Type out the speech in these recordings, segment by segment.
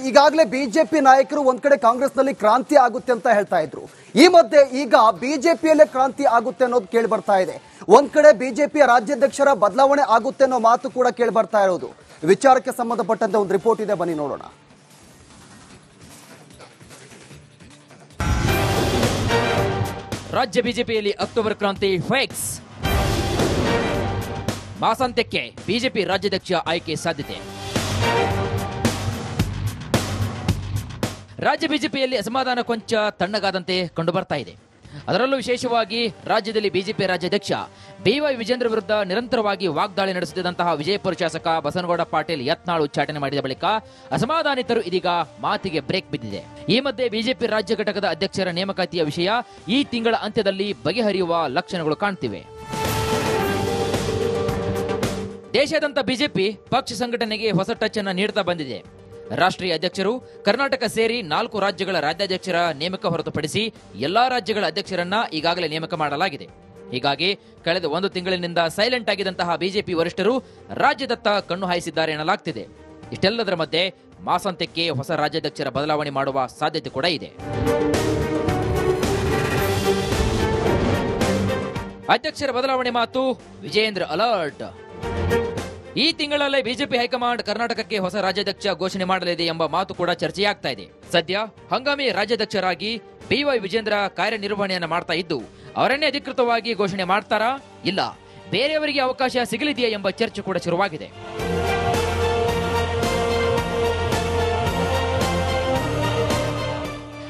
ಈಗಾಗಲೇ ಬಿಜೆಪಿ ನಾಯಕರು ಒಂದ್ ಕಡೆ ಕಾಂಗ್ರೆಸ್ನಲ್ಲಿ ಕ್ರಾಂತಿ ಆಗುತ್ತೆ ಅಂತ ಹೇಳ್ತಾ ಇದ್ರು. ಈ ಮಧ್ಯೆ ಈಗ ಬಿಜೆಪಿಯಲ್ಲೇ ಕ್ರಾಂತಿ ಆಗುತ್ತೆ ಅನ್ನೋದು ಕೇಳಿ ಬರ್ತಾ ಇದೆ. ಒಂದ್ ಕಡೆ ಬಿಜೆಪಿಯ ರಾಜ್ಯಾಧ್ಯಕ್ಷರ ಬದಲಾವಣೆ ಆಗುತ್ತೆ ಅನ್ನೋ ಮಾತು ಕೂಡ ಕೇಳಿ ಬರ್ತಾ ಇರೋದು. ವಿಚಾರಕ್ಕೆ ಸಂಬಂಧಪಟ್ಟಂತೆ ಒಂದು ರಿಪೋರ್ಟ್ ಇದೆ, ಬನ್ನಿ ನೋಡೋಣ. ರಾಜ್ಯ ಬಿಜೆಪಿಯಲ್ಲಿ ಅಕ್ಟೋಬರ್ ಕ್ರಾಂತಿ ಫಿಕ್ಸ್. ಮಾಸಾಂತ್ಯಕ್ಕೆ ಬಿಜೆಪಿ ರಾಜ್ಯಾಧ್ಯಕ್ಷ ಆಯ್ಕೆ ಸಾಧ್ಯತೆ. ರಾಜ್ಯ ಬಿಜೆಪಿಯಲ್ಲಿ ಅಸಮಾಧಾನ ಕೊಂಚ ತಣ್ಣಗಾದಂತೆ ಕಂಡು ಬರ್ತಾ ಇದೆ. ಅದರಲ್ಲೂ ವಿಶೇಷವಾಗಿ ರಾಜ್ಯದಲ್ಲಿ ಬಿಜೆಪಿ ರಾಜ್ಯಾಧ್ಯಕ್ಷ ಬಿವೈ ವಿಜೇಂದ್ರ ವಿರುದ್ಧ ನಿರಂತರವಾಗಿ ವಾಗ್ದಾಳಿ ನಡೆಸುತ್ತಿದ್ದಂತಹ ವಿಜಯಪುರ ಶಾಸಕ ಬಸನಗೌಡ ಪಾಟೀಲ್ ಯತ್ನಾಳ್ ಉಚ್ಚಾಟನೆ ಮಾಡಿದ ಬಳಿಕ ಅಸಮಾಧಾನಿತರು ಇದೀಗ ಮಾತಿಗೆ ಬ್ರೇಕ್ ಬಿದ್ದಿದೆ. ಈ ಮಧ್ಯೆ ಬಿಜೆಪಿ ರಾಜ್ಯ ಘಟಕದ ಅಧ್ಯಕ್ಷರ ನೇಮಕಾತಿಯ ವಿಷಯ ಈ ತಿಂಗಳ ಅಂತ್ಯದಲ್ಲಿ ಬಗೆಹರಿಯುವ ಲಕ್ಷಣಗಳು ಕಾಣ್ತಿವೆ. ದೇಶಾದ್ಯಂತ ಬಿಜೆಪಿ ಪಕ್ಷ ಸಂಘಟನೆಗೆ ಹೊಸ ಟಚ್ ಅನ್ನು ನೀಡುತ್ತಾ ಬಂದಿದೆ. ರಾಷ್ಟ್ರೀಯ ಅಧ್ಯಕ್ಷರು ಕರ್ನಾಟಕ ಸೇರಿ 4 ರಾಜ್ಯಗಳ ರಾಜ್ಯಾಧ್ಯಕ್ಷರ ನೇಮಕ ಹೊರತುಪಡಿಸಿ ಎಲ್ಲಾ ರಾಜ್ಯಗಳ ಅಧ್ಯಕ್ಷರನ್ನ ಈಗಾಗಲೇ ನೇಮಕ ಮಾಡಲಾಗಿದೆ. ಹೀಗಾಗಿ ಕಳೆದ 1 ತಿಂಗಳಿನಿಂದ ಸೈಲೆಂಟ್ ಆಗಿದ್ದಂತಹ ಬಿಜೆಪಿ ವರಿಷ್ಠರು ರಾಜ್ಯದತ್ತ ಕಣ್ಣು ಹಾಯಿಸಿದ್ದಾರೆ ಎನ್ನಲಾಗ್ತಿದೆ. ಇಷ್ಟೆಲ್ಲದರ ಮಧ್ಯೆ ಮಾಸಾಂತ್ಯಕ್ಕೆ ಹೊಸ ರಾಜ್ಯಾಧ್ಯಕ್ಷರ ಬದಲಾವಣೆ ಮಾಡುವ ಸಾಧ್ಯತೆ ಕೂಡ ಇದೆ. ಅಧ್ಯಕ್ಷರ ಬದಲಾವಣೆ ಮಾತು ವಿಜೇಂದ್ರ ಅಲರ್ಟ್. ಈ ತಿಂಗಳಲ್ಲೇ ಬಿಜೆಪಿ ಹೈಕಮಾಂಡ್ ಕರ್ನಾಟಕಕ್ಕೆ ಹೊಸ ರಾಜ್ಯಾಧ್ಯಕ್ಷ ಘೋಷಣೆ ಮಾಡಲಿದೆ ಎಂಬ ಮಾತು ಕೂಡ ಚರ್ಚೆಯಾಗ್ತಾ ಇದೆ. ಸದ್ಯ ಹಂಗಾಮಿ ರಾಜ್ಯಾಧ್ಯಕ್ಷರಾಗಿ ಬಿವೈ ವಿಜೇಂದ್ರ ಕಾರ್ಯನಿರ್ವಹಣೆಯನ್ನು ಮಾಡ್ತಾ ಇದ್ದು, ಅವರನ್ನೇ ಅಧಿಕೃತವಾಗಿ ಘೋಷಣೆ ಮಾಡ್ತಾರಾ, ಇಲ್ಲ ಬೇರೆಯವರಿಗೆ ಅವಕಾಶ ಸಿಗಲಿದೆಯಾ ಎಂಬ ಚರ್ಚೆ ಕೂಡ ಶುರುವಾಗಿದೆ.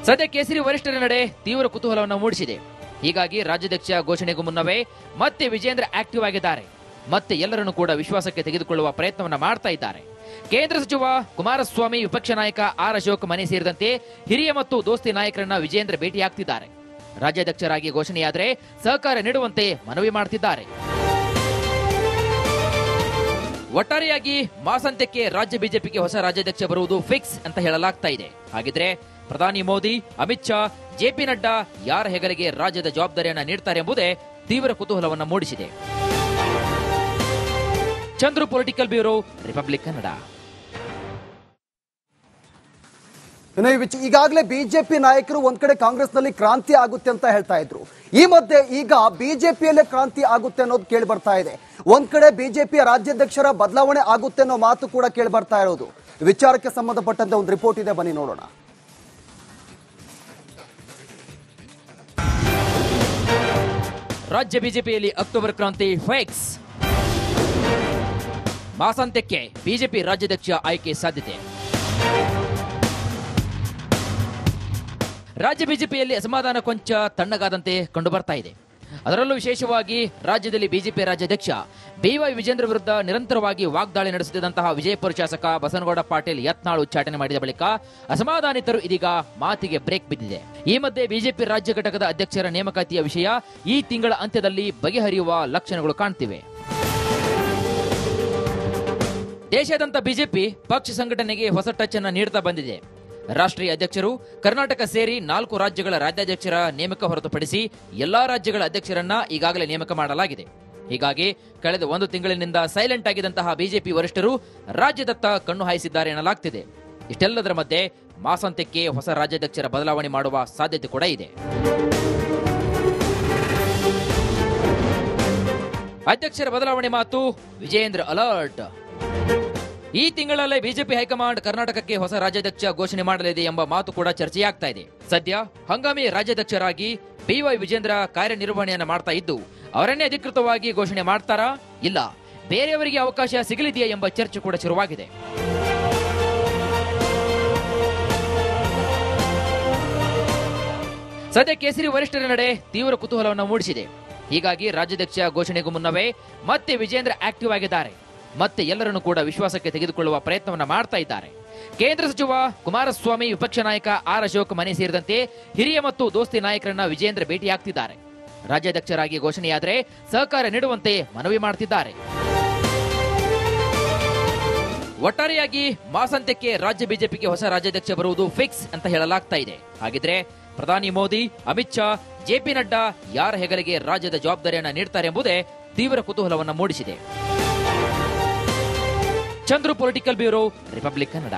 ಸದ್ಯ ಕೇಸರಿ ವರಿಷ್ಠರ ನಡೆ ತೀವ್ರ ಕುತೂಹಲವನ್ನು ಮೂಡಿಸಿದೆ. ಹೀಗಾಗಿ ರಾಜ್ಯಾಧ್ಯಕ್ಷ ಘೋಷಣೆಗೂ ಮುನ್ನವೇ ಮತ್ತೆ ವಿಜೇಂದ್ರ ಆಕ್ಟಿವ್ ಆಗಿದ್ದಾರೆ. ಮತ್ತೆ ಎಲ್ಲರನ್ನು ಕೂಡ ವಿಶ್ವಾಸಕ್ಕೆ ತೆಗೆದುಕೊಳ್ಳುವ ಪ್ರಯತ್ನವನ್ನ ಮಾಡ್ತಾ ಇದ್ದಾರೆ. ಕೇಂದ್ರ ಸಚಿವ ಕುಮಾರಸ್ವಾಮಿ, ವಿಪಕ್ಷ ನಾಯಕ ಆರ್ ಅಶೋಕ್ ಮನೆ ಸೇರಿದಂತೆ ಹಿರಿಯ ಮತ್ತು ದೋಸ್ತಿ ನಾಯಕರನ್ನ ವಿಜೇಂದ್ರ ಭೇಟಿಯಾಗ್ತಿದ್ದಾರೆ. ರಾಜ್ಯಾಧ್ಯಕ್ಷರಾಗಿ ಘೋಷಣೆಯಾದರೆ ಸಹಕಾರ ನೀಡುವಂತೆ ಮನವಿ ಮಾಡ್ತಿದ್ದಾರೆ. ಒಟ್ಟಾರೆಯಾಗಿ ಮಾಸಾಂತ್ಯಕ್ಕೆ ರಾಜ್ಯ ಬಿಜೆಪಿಗೆ ಹೊಸ ರಾಜ್ಯಾಧ್ಯಕ್ಷ ಬರುವುದು ಫಿಕ್ಸ್ ಅಂತ ಹೇಳಲಾಗ್ತಾ ಇದೆ. ಹಾಗಿದ್ರೆ ಪ್ರಧಾನಿ ಮೋದಿ, ಅಮಿತ್ ಶಾ, ಜೆಪಿ ನಡ್ಡಾ ಯಾರ ಹೆಗಲಿಗೆ ರಾಜ್ಯದ ಜವಾಬ್ದಾರಿಯನ್ನ ನೀಡ್ತಾರೆ ಎಂಬುದೇ ತೀವ್ರ ಕುತೂಹಲವನ್ನು ಮೂಡಿಸಿದೆ. Chandru political bureau, republic Kannada. ಈಗಾಗಲೇ ಬಿಜೆಪಿ ನಾಯಕರು ಒಂದ್ ಕಡೆ ಕಾಂಗ್ರೆಸ್ನಲ್ಲಿ ಕ್ರಾಂತಿ ಆಗುತ್ತೆ ಅಂತ ಹೇಳ್ತಾ ಇದ್ರು. ಈ ಮಧ್ಯೆ ಈಗ ಬಿಜೆಪಿಯಲ್ಲೇ ಕ್ರಾಂತಿ ಆಗುತ್ತೆ ಅನ್ನೋದು ಕೇಳಿ ಬರ್ತಾ ಇದೆ. ಒಂದ್ ಕಡೆ ಬಿಜೆಪಿಯ ರಾಜ್ಯಾಧ್ಯಕ್ಷರ ಬದಲಾವಣೆ ಆಗುತ್ತೆ ಅನ್ನೋ ಮಾತು ಕೂಡ ಕೇಳಿ ಬರ್ತಾ ಇರೋದು. ವಿಚಾರಕ್ಕೆ ಸಂಬಂಧಪಟ್ಟಂತೆ ಒಂದು ರಿಪೋರ್ಟ್ ಇದೆ, ಬನ್ನಿ ನೋಡೋಣ. ರಾಜ್ಯ ಬಿಜೆಪಿಯಲ್ಲಿ ಅಕ್ಟೋಬರ್ ಕ್ರಾಂತಿ ಫಿಕ್ಸ್. ಮಾಸಾಂತ್ಯಕ್ಕೆ ಬಿಜೆಪಿ ರಾಜ್ಯಾಧ್ಯಕ್ಷ ಆಯ್ಕೆ ಸಾಧ್ಯತೆ. ರಾಜ್ಯ ಬಿಜೆಪಿಯಲ್ಲಿ ಅಸಮಾಧಾನ ಕೊಂಚ ತಣ್ಣಗಾದಂತೆ ಕಂಡು ಬರ್ತಾ ಇದೆ. ಅದರಲ್ಲೂ ವಿಶೇಷವಾಗಿ ರಾಜ್ಯದಲ್ಲಿ ಬಿಜೆಪಿ ರಾಜ್ಯಾಧ್ಯಕ್ಷ ಬಿವೈ ವಿಜೇಂದ್ರ ವಿರುದ್ಧ ನಿರಂತರವಾಗಿ ವಾಗ್ದಾಳಿ ನಡೆಸುತ್ತಿದ್ದಂತಹ ವಿಜಯಪುರ ಶಾಸಕ ಬಸನಗೌಡ ಪಾಟೀಲ್ ಯತ್ನಾಳ್ ಉಚ್ಚಾಟನೆ ಮಾಡಿದ ಬಳಿಕ ಅಸಮಾಧಾನಿತರು ಇದೀಗ ಮಾತಿಗೆ ಬ್ರೇಕ್ ಬಿದ್ದಿದೆ. ಈ ಮಧ್ಯೆ ಬಿಜೆಪಿ ರಾಜ್ಯ ಘಟಕದ ಅಧ್ಯಕ್ಷರ ನೇಮಕಾತಿಯ ವಿಷಯ ಈ ತಿಂಗಳ ಅಂತ್ಯದಲ್ಲಿ ಬಗೆಹರಿಯುವ ಲಕ್ಷಣಗಳು ಕಾಣ್ತಿವೆ. ದೇಶಾದ್ಯಂತ ಬಿಜೆಪಿ ಪಕ್ಷ ಸಂಘಟನೆಗೆ ಹೊಸ ಟಚ್ ಅನ್ನು ನೀಡುತ್ತಾ ಬಂದಿದೆ. ರಾಷ್ಟ್ರೀಯ ಅಧ್ಯಕ್ಷರು ಕರ್ನಾಟಕ ಸೇರಿ 4 ರಾಜ್ಯಗಳ ರಾಜ್ಯಾಧ್ಯಕ್ಷರ ನೇಮಕ ಹೊರತುಪಡಿಸಿ ಎಲ್ಲಾ ರಾಜ್ಯಗಳ ಅಧ್ಯಕ್ಷರನ್ನ ಈಗಾಗಲೇ ನೇಮಕ ಮಾಡಲಾಗಿದೆ. ಹೀಗಾಗಿ ಕಳೆದ 1 ತಿಂಗಳಿನಿಂದ ಸೈಲೆಂಟ್ ಆಗಿದ್ದಂತಹ ಬಿಜೆಪಿ ವರಿಷ್ಠರು ರಾಜ್ಯದತ್ತ ಕಣ್ಣು ಹಾಯಿಸಿದ್ದಾರೆ ಎನ್ನಲಾಗ್ತಿದೆ. ಇಷ್ಟೆಲ್ಲದರ ಮಧ್ಯೆ ಮಾಸಾಂತ್ಯಕ್ಕೆ ಹೊಸ ರಾಜ್ಯಾಧ್ಯಕ್ಷರ ಬದಲಾವಣೆ ಮಾಡುವ ಸಾಧ್ಯತೆ ಕೂಡ ಇದೆ. ಅಧ್ಯಕ್ಷರ ಬದಲಾವಣೆ ಮಾತು ವಿಜೇಂದ್ರ ಅಲರ್ಟ್. ಈ ತಿಂಗಳಲ್ಲೇ ಬಿಜೆಪಿ ಹೈಕಮಾಂಡ್ ಕರ್ನಾಟಕಕ್ಕೆ ಹೊಸ ರಾಜ್ಯಾಧ್ಯಕ್ಷ ಘೋಷಣೆ ಮಾಡಲಿದೆ ಎಂಬ ಮಾತು ಕೂಡ ಚರ್ಚೆಯಾಗ್ತಾ ಇದೆ. ಸದ್ಯ ಹಂಗಾಮಿ ರಾಜ್ಯಾಧ್ಯಕ್ಷರಾಗಿ ಬಿವೈ ವಿಜೇಂದ್ರ ಕಾರ್ಯನಿರ್ವಹಣೆಯನ್ನು ಮಾಡ್ತಾ ಇದ್ದು, ಅವರನ್ನೇ ಅಧಿಕೃತವಾಗಿ ಘೋಷಣೆ ಮಾಡ್ತಾರಾ, ಇಲ್ಲ ಬೇರೆಯವರಿಗೆ ಅವಕಾಶ ಸಿಗಲಿದೆಯಾ ಎಂಬ ಚರ್ಚೆ ಕೂಡ ಶುರುವಾಗಿದೆ. ಸದ್ಯ ಕೇಸರಿ ವರಿಷ್ಠರ ನಡೆ ತೀವ್ರ ಕುತೂಹಲವನ್ನು ಮೂಡಿಸಿದೆ. ಹೀಗಾಗಿ ರಾಜ್ಯಾಧ್ಯಕ್ಷ ಘೋಷಣೆಗೂ ಮುನ್ನವೇ ಮತ್ತೆ ವಿಜೇಂದ್ರ ಆಕ್ಟಿವ್ ಆಗಿದ್ದಾರೆ. ಮತ್ತೆ ಎಲ್ಲರನ್ನು ಕೂಡ ವಿಶ್ವಾಸಕ್ಕೆ ತೆಗೆದುಕೊಳ್ಳುವ ಪ್ರಯತ್ನವನ್ನ ಮಾಡ್ತಾ ಇದ್ದಾರೆ. ಕೇಂದ್ರ ಸಚಿವ ಕುಮಾರಸ್ವಾಮಿ, ವಿಪಕ್ಷ ನಾಯಕ ಆರ್ ಅಶೋಕ್ ಮನೆ ಸೇರಿದಂತೆ ಹಿರಿಯ ಮತ್ತು ದೋಸ್ತಿ ನಾಯಕರನ್ನ ವಿಜೇಂದ್ರ ಭೇಟಿಯಾಗ್ತಿದ್ದಾರೆ. ರಾಜ್ಯಾಧ್ಯಕ್ಷರಾಗಿ ಘೋಷಣೆಯಾದರೆ ಸಹಕಾರ ನೀಡುವಂತೆ ಮನವಿ ಮಾಡ್ತಿದ್ದಾರೆ. ಒಟ್ಟಾರೆಯಾಗಿ ಮಾಸಾಂತ್ಯಕ್ಕೆ ರಾಜ್ಯ ಬಿಜೆಪಿಗೆ ಹೊಸ ರಾಜ್ಯಾಧ್ಯಕ್ಷ ಬರುವುದು ಫಿಕ್ಸ್ ಅಂತ ಹೇಳಲಾಗ್ತಾ ಇದೆ. ಹಾಗಿದ್ರೆ ಪ್ರಧಾನಿ ಮೋದಿ, ಅಮಿತ್ ಶಾ, ಜೆಪಿ ನಡ್ಡಾ ಯಾರ ಹೆಗಲಿಗೆ ರಾಜ್ಯದ ಜವಾಬ್ದಾರಿಯನ್ನ ನೀಡ್ತಾರೆ ಎಂಬುದೇ ತೀವ್ರ ಕುತೂಹಲವನ್ನು ಮೂಡಿಸಿದೆ. Chandru political bureau, republic Kannada.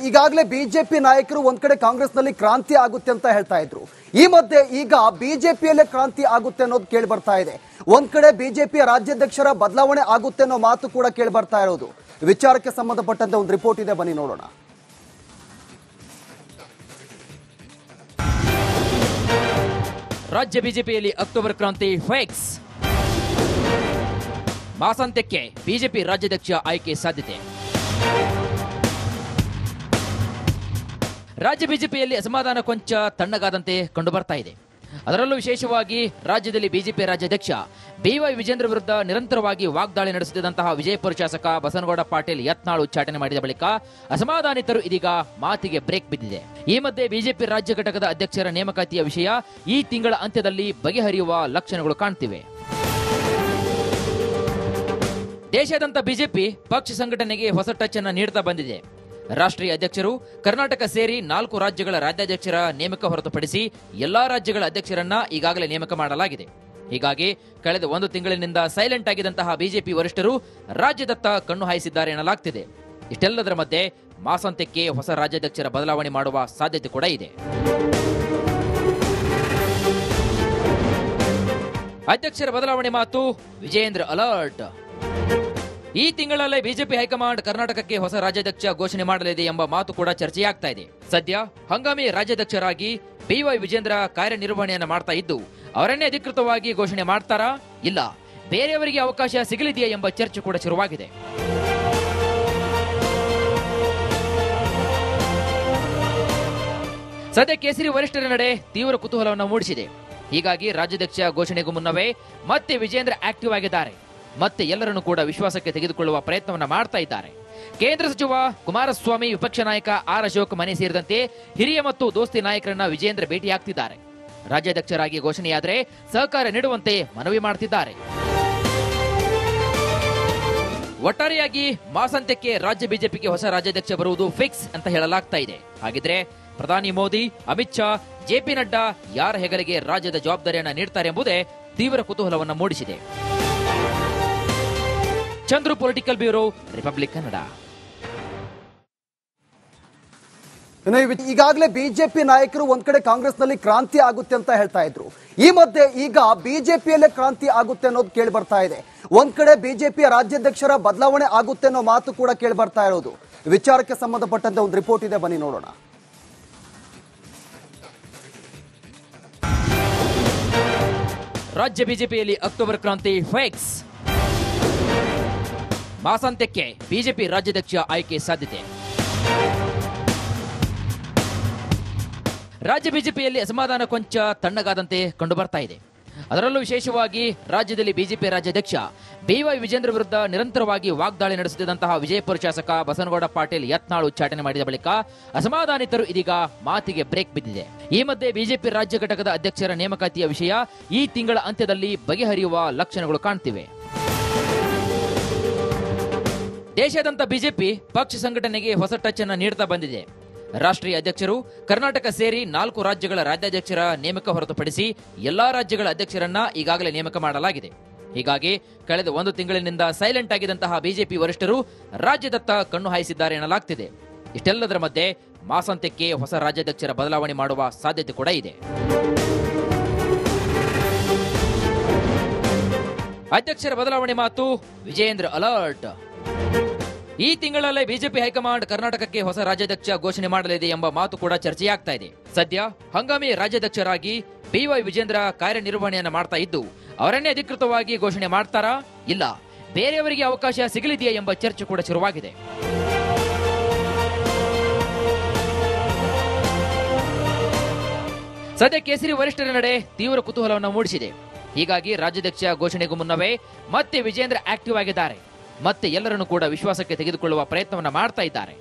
ಈಗಾಗಲೇ ಬಿಜೆಪಿ ನಾಯಕರು ಒಂದ್ ಕಡೆ ಕಾಂಗ್ರೆಸ್ನಲ್ಲಿ ಕ್ರಾಂತಿ ಆಗುತ್ತೆ ಅಂತ ಹೇಳ್ತಾ ಇದ್ರು. ಈ ಮಧ್ಯೆ ಈಗ ಬಿಜೆಪಿಯಲ್ಲೇ ಕ್ರಾಂತಿ ಆಗುತ್ತೆ ಅನ್ನೋದು ಕೇಳಿ ಬರ್ತಾ ಇದೆ. ಒಂದ್ ಕಡೆ ಬಿಜೆಪಿಯ ರಾಜ್ಯಾಧ್ಯಕ್ಷರ ಬದಲಾವಣೆ ಆಗುತ್ತೆ ಅನ್ನೋ ಮಾತು ಕೂಡ ಕೇಳಿ ಬರ್ತಾ ಇರೋದು. ವಿಚಾರಕ್ಕೆ ಸಂಬಂಧಪಟ್ಟಂತೆ ಒಂದು ರಿಪೋರ್ಟ್ ಇದೆ, ಬನ್ನಿ ನೋಡೋಣ. ರಾಜ್ಯ ಬಿಜೆಪಿಯಲ್ಲಿ ಅಕ್ಟೋಬರ್ ಕ್ರಾಂತಿ ಫಿಕ್ಸ್. ಮಾಸಾಂತ್ಯಕ್ಕೆ ಬಿಜೆಪಿ ರಾಜ್ಯಾಧ್ಯಕ್ಷ ಆಯ್ಕೆ ಸಾಧ್ಯತೆ. ರಾಜ್ಯ ಬಿಜೆಪಿಯಲ್ಲಿ ಅಸಮಾಧಾನ ಕೊಂಚ ತಣ್ಣಗಾದಂತೆ ಕಂಡು ಬರ್ತಾ ಇದೆ. ಅದರಲ್ಲೂ ವಿಶೇಷವಾಗಿ ರಾಜ್ಯದಲ್ಲಿ ಬಿಜೆಪಿ ರಾಜ್ಯಾಧ್ಯಕ್ಷ ಬಿವೈ ವಿಜೇಂದ್ರ ವಿರುದ್ಧ ನಿರಂತರವಾಗಿ ವಾಗ್ದಾಳಿ ನಡೆಸುತ್ತಿದ್ದಂತಹ ವಿಜಯಪುರ ಶಾಸಕ ಬಸನಗೌಡ ಪಾಟೀಲ್ ಯತ್ನಾಳ್ ಉಚ್ಚಾಟನೆ ಮಾಡಿದ ಬಳಿಕ ಅಸಮಾಧಾನಿತರು ಇದೀಗ ಮಾತಿಗೆ ಬ್ರೇಕ್ ಬಿದ್ದಿದೆ. ಈ ಮಧ್ಯೆ ಬಿಜೆಪಿ ರಾಜ್ಯ ಘಟಕದ ಅಧ್ಯಕ್ಷರ ನೇಮಕಾತಿಯ ವಿಷಯ ಈ ತಿಂಗಳ ಅಂತ್ಯದಲ್ಲಿ ಬಗೆಹರಿಯುವ ಲಕ್ಷಣಗಳು ಕಾಣ್ತಿವೆ. ದೇಶಾದ್ಯಂತ ಬಿಜೆಪಿ ಪಕ್ಷ ಸಂಘಟನೆಗೆ ಹೊಸ ಟಚ್ ಅನ್ನು ನೀಡುತ್ತಾ ಬಂದಿದೆ. ರಾಷ್ಟ್ರೀಯ ಅಧ್ಯಕ್ಷರು ಕರ್ನಾಟಕ ಸೇರಿ 4 ರಾಜ್ಯಗಳ ರಾಜ್ಯಾಧ್ಯಕ್ಷರ ನೇಮಕ ಹೊರತುಪಡಿಸಿ ಎಲ್ಲಾ ರಾಜ್ಯಗಳ ಅಧ್ಯಕ್ಷರನ್ನ ಈಗಾಗಲೇ ನೇಮಕ ಮಾಡಲಾಗಿದೆ. ಹೀಗಾಗಿ ಕಳೆದ 1 ತಿಂಗಳಿನಿಂದ ಸೈಲೆಂಟ್ ಆಗಿದ್ದಂತಹ ಬಿಜೆಪಿ ವರಿಷ್ಠರು ರಾಜ್ಯದತ್ತ ಕಣ್ಣು ಹಾಯಿಸಿದ್ದಾರೆ ಎನ್ನಲಾಗ್ತಿದೆ. ಇಷ್ಟೆಲ್ಲದರ ಮಧ್ಯೆ ಮಾಸಾಂತ್ಯಕ್ಕೆ ಹೊಸ ರಾಜ್ಯಾಧ್ಯಕ್ಷರ ಬದಲಾವಣೆ ಮಾಡುವ ಸಾಧ್ಯತೆ ಕೂಡ ಇದೆ. ಅಧ್ಯಕ್ಷರ ಬದಲಾವಣೆ ಮಾತು ವಿಜೇಂದ್ರ ಅಲರ್ಟ್. ಈ ತಿಂಗಳಲ್ಲೇ ಬಿಜೆಪಿ ಹೈಕಮಾಂಡ್ ಕರ್ನಾಟಕಕ್ಕೆ ಹೊಸ ರಾಜ್ಯಾಧ್ಯಕ್ಷ ಘೋಷಣೆ ಮಾಡಲಿದೆ ಎಂಬ ಮಾತು ಕೂಡ ಚರ್ಚೆಯಾಗ್ತಾ ಇದೆ. ಸದ್ಯ ಹಂಗಾಮಿ ರಾಜ್ಯಾಧ್ಯಕ್ಷರಾಗಿ ಬಿವೈ ವಿಜೇಂದ್ರ ಕಾರ್ಯನಿರ್ವಹಣೆಯನ್ನು ಮಾಡ್ತಾ ಇದ್ದು, ಅವರನ್ನೇ ಅಧಿಕೃತವಾಗಿ ಘೋಷಣೆ ಮಾಡ್ತಾರಾ, ಇಲ್ಲ ಬೇರೆಯವರಿಗೆ ಅವಕಾಶ ಸಿಗಲಿದೆಯಾ ಎಂಬ ಚರ್ಚೆ ಕೂಡ ಶುರುವಾಗಿದೆ. ಸದ್ಯ ಕೇಸರಿ ವರಿಷ್ಠರ ನಡೆ ತೀವ್ರ ಕುತೂಹಲವನ್ನು ಮೂಡಿಸಿದೆ. ಹೀಗಾಗಿ ರಾಜ್ಯಾಧ್ಯಕ್ಷ ಘೋಷಣೆಗೂ ಮುನ್ನವೇ ಮತ್ತೆ ವಿಜೇಂದ್ರ ಆಕ್ಟಿವ್ ಆಗಿದ್ದಾರೆ. ಮತ್ತೆ ಎಲ್ಲರನ್ನೂ ಕೂಡ ವಿಶ್ವಾಸಕ್ಕೆ ತೆಗೆದುಕೊಳ್ಳುವ ಪ್ರಯತ್ನವನ್ನ ಮಾಡ್ತಾ ಇದ್ದಾರೆ. ಕೇಂದ್ರ ಸಚಿವ ಕುಮಾರಸ್ವಾಮಿ, ವಿಪಕ್ಷ ನಾಯಕ ಆರ್ ಅಶೋಕ್ ಮನೆ ಸೇರಿದಂತೆ ಹಿರಿಯ ಮತ್ತು ದೋಸ್ತಿ ನಾಯಕರನ್ನ ವಿಜೇಂದ್ರ ಭೇಟಿಯಾಗ್ತಿದ್ದಾರೆ. ರಾಜ್ಯಾಧ್ಯಕ್ಷರಾಗಿ ಘೋಷಣೆಯಾದರೆ ಸಹಕಾರ ನೀಡುವಂತೆ ಮನವಿ ಮಾಡ್ತಿದ್ದಾರೆ. ಒಟ್ಟಾರೆಯಾಗಿ ಮಾಸಾಂತ್ಯಕ್ಕೆ ರಾಜ್ಯ ಬಿಜೆಪಿಗೆ ಹೊಸ ರಾಜ್ಯಾಧ್ಯಕ್ಷ ಬರುವುದು ಫಿಕ್ಸ್ ಅಂತ ಹೇಳಲಾಗ್ತಾ ಇದೆ. ಹಾಗಿದ್ರೆ ಪ್ರಧಾನಿ ಮೋದಿ, ಅಮಿತ್ ಶಾ, ಜೆಪಿ ನಡ್ಡಾ ಯಾರ ಹೆಗಲಿಗೆ ರಾಜ್ಯದ ಜವಾಬ್ದಾರಿಯನ್ನ ನೀಡ್ತಾರೆ ಎಂಬುದೇ ತೀವ್ರ ಕುತೂಹಲವನ್ನು ಮೂಡಿಸಿದೆ. Chandru, political bureau, republic Kannada. ಈಗಾಗಲೇ ಬಿಜೆಪಿ ನಾಯಕರು ಒಂದ್ ಕಡೆ ಕಾಂಗ್ರೆಸ್ನಲ್ಲಿ ಕ್ರಾಂತಿ ಆಗುತ್ತೆ ಅಂತ ಹೇಳ್ತಾ ಇದ್ರು. ಈ ಮಧ್ಯೆ ಈಗ ಬಿಜೆಪಿಯಲ್ಲೇ ಕ್ರಾಂತಿ ಆಗುತ್ತೆ ಅನ್ನೋದು ಕೇಳಿ ಬರ್ತಾ ಇದೆ. ಒಂದ್ ಕಡೆ ಬಿಜೆಪಿಯ ರಾಜ್ಯಾಧ್ಯಕ್ಷರ ಬದಲಾವಣೆ ಆಗುತ್ತೆ ಅನ್ನೋ ಮಾತು ಕೂಡ ಕೇಳಿ ಬರ್ತಾ ಇರೋದು. ವಿಚಾರಕ್ಕೆ ಸಂಬಂಧಪಟ್ಟಂತೆ ಒಂದು ರಿಪೋರ್ಟ್ ಇದೆ, ಬನ್ನಿ ನೋಡೋಣ. ರಾಜ್ಯ ಬಿಜೆಪಿಯಲ್ಲಿ ಅಕ್ಟೋಬರ್ ಕ್ರಾಂತಿ ಫಿಕ್ಸ್. ಮಾಸಾಂತ್ಯಕ್ಕೆ ಬಿಜೆಪಿ ರಾಜ್ಯಾಧ್ಯಕ್ಷ ಆಯ್ಕೆ ಸಾಧ್ಯತೆ. ರಾಜ್ಯ ಬಿಜೆಪಿಯಲ್ಲಿ ಅಸಮಾಧಾನ ಕೊಂಚ ತಣ್ಣಗಾದಂತೆ ಕಂಡು ಬರ್ತಾ ಇದೆ. ಅದರಲ್ಲೂ ವಿಶೇಷವಾಗಿ ರಾಜ್ಯದಲ್ಲಿ ಬಿಜೆಪಿ ರಾಜ್ಯಾಧ್ಯಕ್ಷ ಬಿವೈ ವಿಜೇಂದ್ರ ವಿರುದ್ಧ ನಿರಂತರವಾಗಿ ವಾಗ್ದಾಳಿ ನಡೆಸುತ್ತಿದ್ದಂತಹ ವಿಜಯಪುರ ಶಾಸಕ ಬಸನಗೌಡ ಪಾಟೀಲ್ ಯತ್ನಾಳ್ ಉಚ್ಚಾಟನೆ ಮಾಡಿದ ಬಳಿಕ ಅಸಮಾಧಾನಿತರು ಇದೀಗ ಮಾತಿಗೆ ಬ್ರೇಕ್ ಬಿದ್ದಿದೆ. ಈ ಮಧ್ಯೆ ಬಿಜೆಪಿ ರಾಜ್ಯ ಘಟಕದ ಅಧ್ಯಕ್ಷರ ನೇಮಕಾತಿಯ ವಿಷಯ ಈ ತಿಂಗಳ ಅಂತ್ಯದಲ್ಲಿ ಬಗೆಹರಿಯುವ ಲಕ್ಷಣಗಳು ಕಾಣ್ತಿವೆ. ದೇಶಾದ್ಯಂತ ಬಿಜೆಪಿ ಪಕ್ಷ ಸಂಘಟನೆಗೆ ಹೊಸ ಟಚ್ ಅನ್ನು ನೀಡುತ್ತಾ ಬಂದಿದೆ. ರಾಷ್ಟ್ರೀಯ ಅಧ್ಯಕ್ಷರು ಕರ್ನಾಟಕ ಸೇರಿ 4 ರಾಜ್ಯಗಳ ರಾಜ್ಯಾಧ್ಯಕ್ಷರ ನೇಮಕ ಹೊರತುಪಡಿಸಿ ಎಲ್ಲಾ ರಾಜ್ಯಗಳ ಅಧ್ಯಕ್ಷರನ್ನ ಈಗಾಗಲೇ ನೇಮಕ ಮಾಡಲಾಗಿದೆ. ಹೀಗಾಗಿ ಕಳೆದ 1 ತಿಂಗಳಿನಿಂದ ಸೈಲೆಂಟ್ ಆಗಿದ್ದಂತಹ ಬಿಜೆಪಿ ವರಿಷ್ಠರು ರಾಜ್ಯದತ್ತ ಕಣ್ಣು ಹಾಯಿಸಿದ್ದಾರೆ ಎನ್ನಲಾಗ್ತಿದೆ. ಇಷ್ಟೆಲ್ಲದರ ಮಧ್ಯೆ ಮಾಸಾಂತ್ಯಕ್ಕೆ ಹೊಸ ರಾಜ್ಯಾಧ್ಯಕ್ಷರ ಬದಲಾವಣೆ ಮಾಡುವ ಸಾಧ್ಯತೆ ಕೂಡ ಇದೆ. ಅಧ್ಯಕ್ಷರ ಬದಲಾವಣೆ ಮಾತು ವಿಜೇಂದ್ರ ಅಲರ್ಟ್. ಈ ತಿಂಗಳಲ್ಲೇ ಬಿಜೆಪಿ ಹೈಕಮಾಂಡ್ ಕರ್ನಾಟಕಕ್ಕೆ ಹೊಸ ರಾಜ್ಯಾಧ್ಯಕ್ಷ ಘೋಷಣೆ ಮಾಡಲಿದೆ ಎಂಬ ಮಾತು ಕೂಡ ಚರ್ಚೆಯಾಗ್ತಾ ಇದೆ. ಸದ್ಯ ಹಂಗಾಮಿ ರಾಜ್ಯಾಧ್ಯಕ್ಷರಾಗಿ ಬಿವೈ ವಿಜೇಂದ್ರ ಕಾರ್ಯನಿರ್ವಹಣೆಯನ್ನು ಮಾಡ್ತಾ ಇದ್ದು, ಅವರನ್ನೇ ಅಧಿಕೃತವಾಗಿ ಘೋಷಣೆ ಮಾಡ್ತಾರಾ, ಇಲ್ಲ ಬೇರೆಯವರಿಗೆ ಅವಕಾಶ ಸಿಗಲಿದೆಯಾ ಎಂಬ ಚರ್ಚೆ ಕೂಡ ಶುರುವಾಗಿದೆ. ಸದ್ಯ ಕೇಸರಿ ವರಿಷ್ಠರ ನಡೆ ತೀವ್ರ ಕುತೂಹಲವನ್ನು ಮೂಡಿಸಿದೆ. ಹೀಗಾಗಿ ರಾಜ್ಯಾಧ್ಯಕ್ಷ ಘೋಷಣೆಗೂ ಮುನ್ನವೇ ಮತ್ತೆ ವಿಜೇಂದ್ರ ಆಕ್ಟಿವ್ ಆಗಿದ್ದಾರೆ. ಮತ್ತೆ ಎಲ್ಲರನ್ನೂ ಕೂಡ ವಿಶ್ವಾಸಕ್ಕೆ ತೆಗೆದುಕೊಳ್ಳುವ ಪ್ರಯತ್ನವನ್ನ ಮಾಡ್ತಾ ಇದ್ದಾರೆ.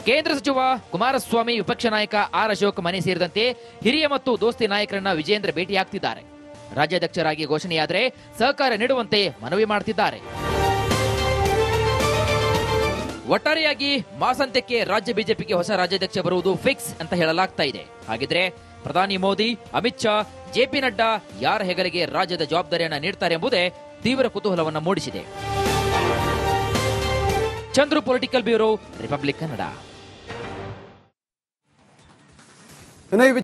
ಕೇಂದ್ರ ಸಚಿವ ಕುಮಾರಸ್ವಾಮಿ, ವಿಪಕ್ಷ ನಾಯಕ ಆರ್ ಅಶೋಕ್ ಮನೆ ಸೇರಿದಂತೆ ಹಿರಿಯ ಮತ್ತು ದೋಸ್ತಿ ನಾಯಕರನ್ನ ವಿಜೇಂದ್ರ ಭೇಟಿಯಾಗ್ತಿದ್ದಾರೆ. ರಾಜ್ಯಾಧ್ಯಕ್ಷರಾಗಿ ಘೋಷಣೆಯಾದರೆ ಸಹಕಾರ ನೀಡುವಂತೆ ಮನವಿ ಮಾಡ್ತಿದ್ದಾರೆ. ಒಟ್ಟಾರೆಯಾಗಿ ಮಾಸಾಂತ್ಯಕ್ಕೆ ರಾಜ್ಯ ಬಿಜೆಪಿಗೆ ಹೊಸ ರಾಜ್ಯಾಧ್ಯಕ್ಷ ಬರುವುದು ಫಿಕ್ಸ್ ಅಂತ ಹೇಳಲಾಗ್ತಾ ಇದೆ. ಹಾಗಿದ್ರೆ ಪ್ರಧಾನಿ ಮೋದಿ, ಅಮಿತ್ ಶಾ, ಜೆಪಿ ನಡ್ಡಾ ಯಾರ ಹೆಗಲಿಗೆ ರಾಜ್ಯದ ಜವಾಬ್ದಾರಿಯನ್ನ ನೀಡ್ತಾರೆ ಎಂಬುದೇ ತೀವ್ರ ಕುತೂಹಲವನ್ನು ಮೂಡಿಸಿದೆ. Chandru, political bureau, republic Kannada. ಇನ್ನು ಈ